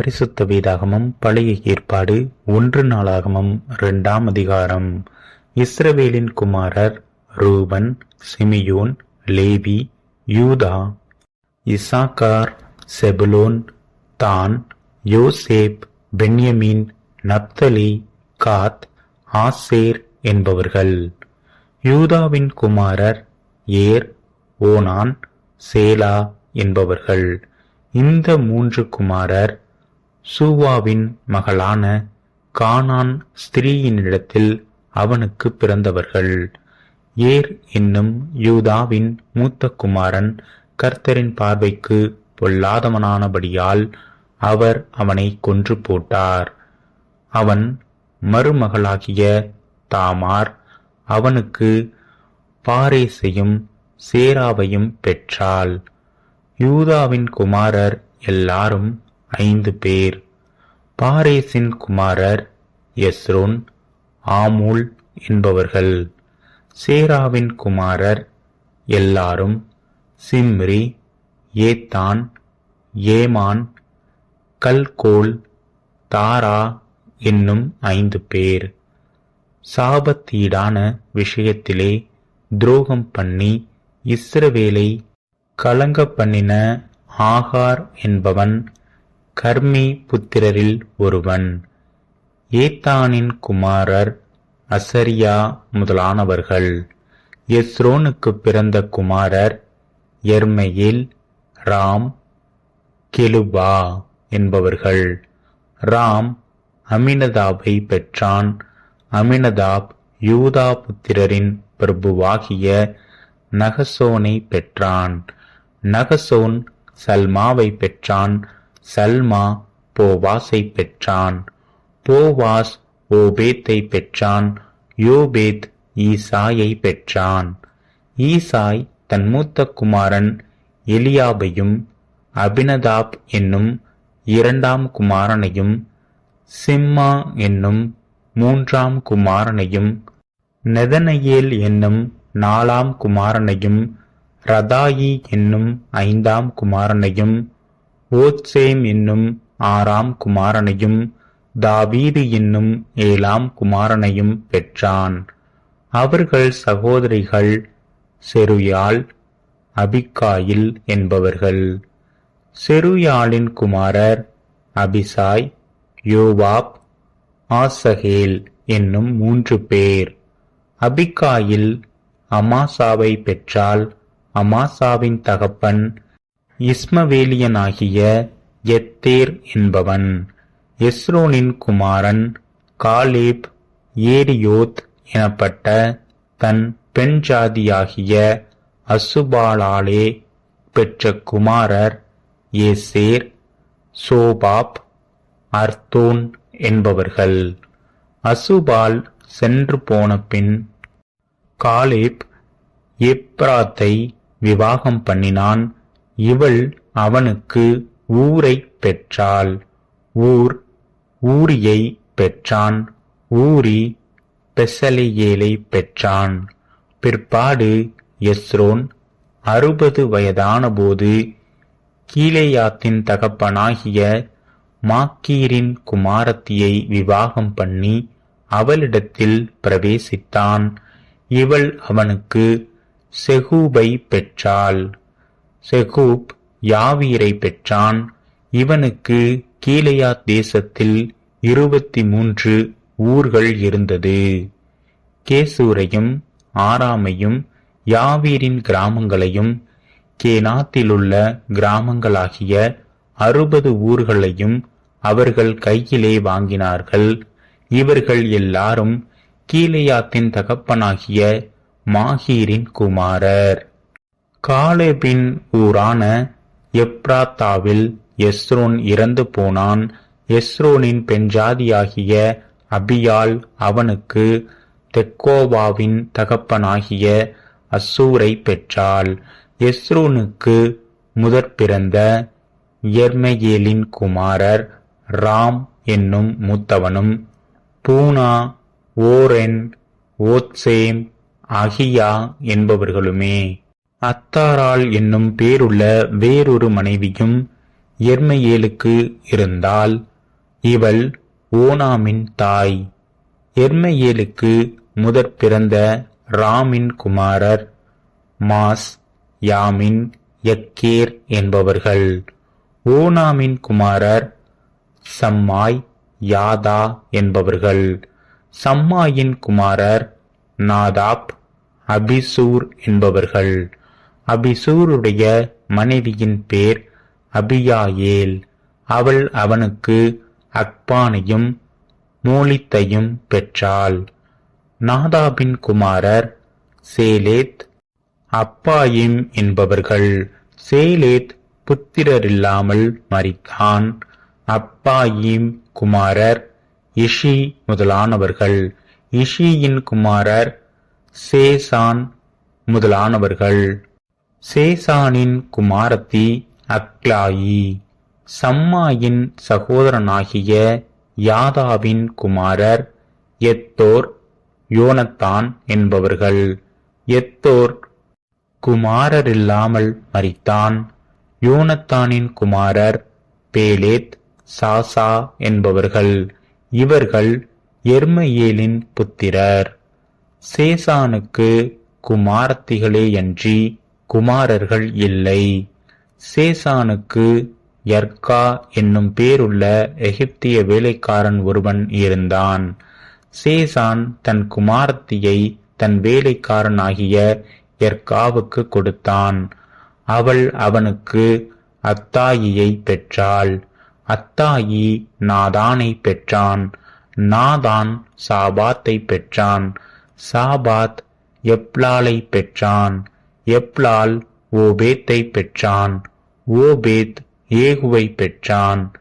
பரிசுத்த வேதாகமம் பழைய ஏற்பாடு 1 நாளாகமம் 2ஆம் அதிகாரம். இஸ்ரவேலின் குமாரர் ரூபன், சிமியோன், லேவி, யூதா, இசாக்கார், செபுலோன், தான், யோசேப், பென்யமீன், நப்தலி, காத், ஆசேர் என்பவர்கள். யூதாவின் குமாரர் ஏர், ஓனான், சேலா என்பவர்கள். இந்த 3 குமாரர் சூவாவின் மகளான கானான் ஸ்திரீயினிடத்தில் அவனுக்கு பிறந்தவர்கள். ஏர் என்னும் யூதாவின் மூத்த குமாரன் கர்த்தரின் பார்வைக்கு பொல்லாதவனானபடியால் அவர் அவனை கொன்று போட்டார். அவன் மருமகளாகிய தாமார் அவனுக்கு பாரேசையும் சேராவையும் பெற்றாள். யூதாவின் குமாரர் எல்லாரும் 5 பேர். பாரேசின் குமாரர் எஸ்ரோன், ஆமூல் என்பவர்கள். சேராவின் குமாரர் எல்லாரும் சிம்ரி, ஏத்தான், ஏமான், கல்கோல், தாரா என்னும் 5 பேர். சாபத்தீடான விஷயத்திலே துரோகம் பண்ணி இஸ்ரவேலை கலங்க பண்ணின ஆகார் என்பவன் கர்மி புத்திரரில் ஒருவன். ஏத்தானின் குமாரர் அசரியா முதலானவர்கள். எஸ்ரோனுக்கு பிறந்த குமாரர் எர்மெயேல், ராம், கெலுபா என்பவர்கள். ராம் அமினதாபை பெற்றான். அமினதாப் யூதா புத்திரரின் பிரபுவாகிய நகசோனை பெற்றான். நகசோன் சல்மாவை பெற்றான். சல்மா போவாசை பெற்றான். போவாஸ் ஓபேத்தை பெற்றான். யோபேத் ஈசாயை பெற்றான். ஈசாய் தன் மூத்த குமாரன் எலியாபையும் அபினதாப் என்னும் 2ஆம் குமாரனையும் சிம்மா என்னும் 3ஆம் குமாரனையும் நெதனயேல் என்னும் 4ஆம் குமாரனையும் ரதாயி என்னும் 5ஆம் குமாரனையும் ஓத்சேம் என்னும் 6ஆம் குமாரனையும் தாவீது என்னும் 7ஆம் குமாரனையும் பெற்றான். அவர்கள் சகோதரிகள் செருயாள், அபிகாயில் என்பவர்கள். செருயாளின் குமாரர் அபிசாய், யோவாப், ஆசகேல் என்னும் 3 பேர். அபிகாயில் அமாசாவை பெற்றால். அமாசாவின் தகப்பன் இஸ்மவேலியனாகிய எத்தேர் என்பவன். எஸ்ரோனின் குமாரன் காலேப் ஏரியோத் எனப்பட்ட தன் பெண் ஜாதியாகிய அசுபாளாலே பெற்ற குமாரர் ஏசேர், சோபாப், அர்த்தோன் என்பவர்கள். அசுபால் சென்று போன பின் காலேப் எப்ராத்தை விவாகம் பண்ணினான். இவள் அவனுக்கு ஊரை பெற்றாள். ஊர் ஊரியை பெற்றான். ஊரி பெசலெயேலை பெற்றான். பிற்பாடு எஸ்ரோன் 60 வயதானபோது கீலேயாத்தின் தகப்பனாகிய மாக்கீரின் குமாரத்தியை விவாகம் பண்ணி அவளிடத்தில் பிரவேசித்தான். இவள் அவனுக்கு செகூபை பெற்றாள். செகூப் யாவீரை பெற்றான். இவனுக்கு கீலேயாத் தேசத்தில் 23 ஊர்கள் இருந்தது. கேசூரையும் ஆராமையும் யாவீரின் கிராமங்களையும் கேனாத்திலுள்ள கிராமங்களாகிய 60 ஊர்களையும் அவர்கள் கையிலே வாங்கினார்கள். இவர்கள் எல்லாரும் கீலேயாத்தின் தகப்பனாகிய மாகீரின் குமாரர். காலேபின் ஊரான எப்ராத்தாவில் எஸ்ரோன் இறந்து போனான். எஸ்ரோனின் பெண்ஜாதியாகிய அபியாள் அவனுக்கு தெக்கோவாவின் தகப்பனாகிய அசூரை பெற்றாள். எஸ்ரோனுக்கு முதற் பிறந்த எர்மெயேலின் குமாரர் ராம் என்னும் மூத்தவனும் பூனா, ஓரென், ஓத்சேம், அகியா என்பவர்களுமே. அத்தாராள் என்னும் பேருள்ள வேறொரு மனைவியும் எர்மையேலுக்கு இருந்தாள். இவள் ஓனாமின் தாய். எர்மையேலுக்கு முதற் பிறந்த ராமின் குமாரர் மாஸ், யாமின், யக்கேர் என்பவர்கள். ஓனாமின் குமாரர் சம்மாய், யாதா என்பவர்கள். சம்மாயின் குமாரர் நாதாப், அபிசூர் என்பவர்கள். அபிசூருடைய மனைவியின் பேர் அபியாயேல். அவள் அவனுக்கு அக்பானையும் மோலித்தையும் பெற்றாள். நாதாபின் குமாரர் சேலேத், அப்பாயிம் என்பவர்கள். சேலேத் புத்திரரில்லாமல் மரித்தான். அப்பாயிம் குமாரர் இஷி முதலானவர்கள். இஷியின் குமாரர் சேசான் முதலானவர்கள். சேசானின் குமாரத்தி அக்லாயி. சம்மாயின் சகோதரனாகிய யாதாவின் குமாரர் எத்தோர், யோனத்தான் என்பவர்கள். எத்தோர் குமாரரில்லாமல் மரித்தான். யோனத்தானின் குமாரர் பேலேத், சாசா என்பவர்கள். இவர்கள் எர்மையேலின் புத்திரர். சேசானுக்கு குமாரத்திகளேயன்றி குமாரர்கள் இல்லை. சேசானுக்கு யர்கா என்னும் பேருள்ள எகிப்திய வேலைக்காரன் ஒருவன் இருந்தான். சேசான் தன் குமாரத்தியை தன் வேலைக்காரனாகிய யர்காவுக்கு கொடுத்தான். அவள் அவனுக்கு அத்தாயியை பெற்றாள். அத்தாயி நாதானை பெற்றான். நாதான் சாபாத்தை பெற்றான். சாபாத் எப்லாலை பெற்றான். எப்லால் ஓபேத்தை பெற்றான். ஓபேத் ஏகுவை பெற்றான்.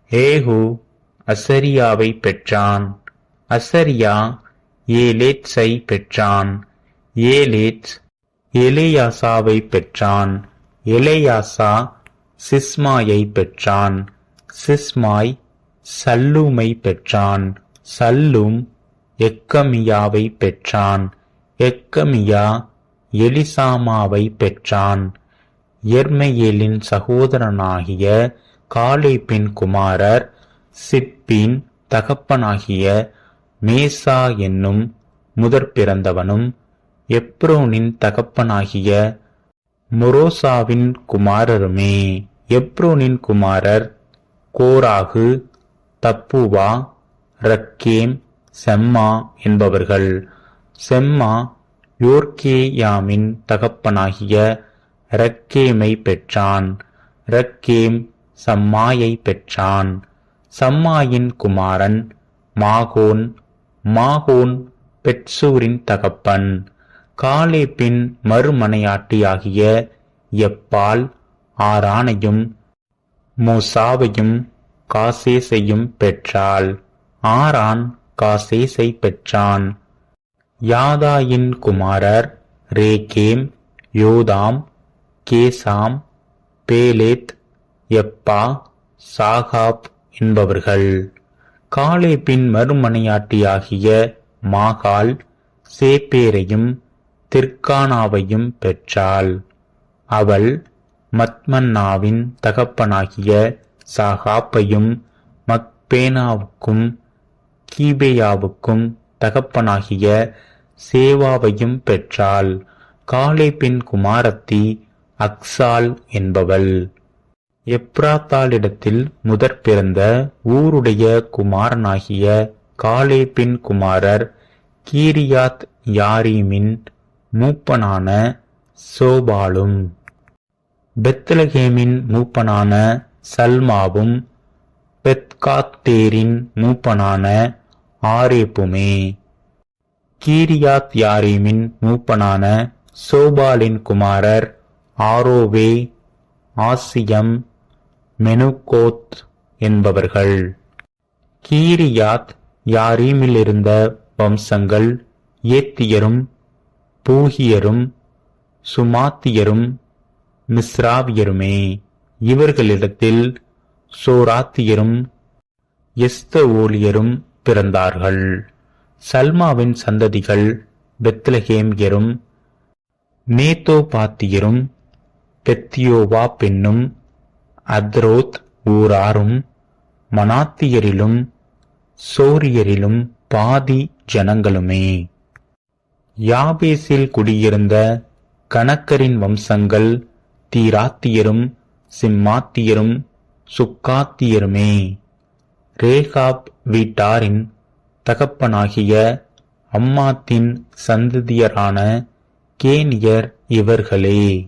ஏகு அசரியாவை பெற்றான். அசரியா ஏலேத்ஸை பெற்றான். ஏலேத்ஸ் எலேயாசாவை பெற்றான். எலேயாசா சிஸ்மாயை பெற்றான். சிஸ்மாய் சல்லூமை பெற்றான். சல்லூம் எக்கமியாவை பெற்றான். எக்கமியா எலிசாமாவை பெற்றான். எர்மையேலின் சகோதரனாகிய காலேபின் குமாரர் சிப்பின் தகப்பனாகிய மேசா என்னும் முதற் பிறந்தவனும், எப்ரோனின் தகப்பனாகிய மொரோசாவின் குமாரருமே. எப்ரோனின் குமாரர் கோராகு, தப்புவா, ரக்கேம், செம்மா என்பவர்கள். செம்மா யோர்க்கேயாமின் தகப்பனாகிய ரக்கேமை பெற்றான். ரக்கேம் சம்மாயை பெற்றான். சம்மாயின் குமாரன் மாகோன். மாகோன் பெட்சூரின் தகப்பன். காலேபின் மறுமனையாட்டியாகிய எப்பால் ஆரானையும் மோசாவையும் காசேசையும் பெற்றாள். ஆரான் காசேசை பெற்றான். யாதாயின் குமாரர் ரேகேம், யோதாம், கேசாம், பேலேத், எப்பா, சாகாப் என்பவர்கள். காலேபின் மறுமனையாட்டியாகிய மாகாள் சேப்பேரையும் திர்கானாவையும் பெற்றாள். அவள் மத்மன்னாவின் தகப்பனாகிய சாகாப்பையும் மக்பேனாவுக்கும் கீபேயாவுக்கும் தகப்பனாகிய சேவாவையும் பெற்றாள். காலேபின் குமாரத்தி அக்சால் என்பவள். எப்ராத்தாளிடத்தில் முதற் பிறந்த ஊருடைய குமாரனாகிய காலேபின் குமாரர் கீரியாத் யாரீமின் மூப்பனான சோபாலும், பெத்லகேமின் மூப்பனான சல்மாவும், பெத்காத்தேரின் மூப்பனான ஆரேப்புமே. கீரியாத் யாரீமின் மூப்பனான சோபாலின் குமாரர் ஆரோவே, ஆசியம், மெனுகோத் என்பவர்கள். கீரியாத் யாரீமிலிருந்த வம்சங்கள் ஏத்தியரும் பூகியரும் சுமாத்தியரும் மிஸ்ராவியருமே. இவர்களிடத்தில் சோராத்தியரும் எஸ்தவோலியரும் பிறந்தார்கள். சல்மாவின் சந்ததிகள் பெத்லகேமியரும் நேத்தோபாத்தியரும் பெத்தியோவா பெண்ணும் அத்ரோத் ஊராரும் மனாத்தியரிலும் சோரியரிலும் பாதி ஜனங்களுமே. யாபேசில் குடியிருந்த கணக்கரின் வம்சங்கள் தீராத்தியரும் சிம்மாத்தியரும் சுக்காத்தியருமே. ரேகாப் வீட்டாரின் தகப்பனாகிய அம்மாத்தின் சந்ததியரான கேனியர் இவர்களே.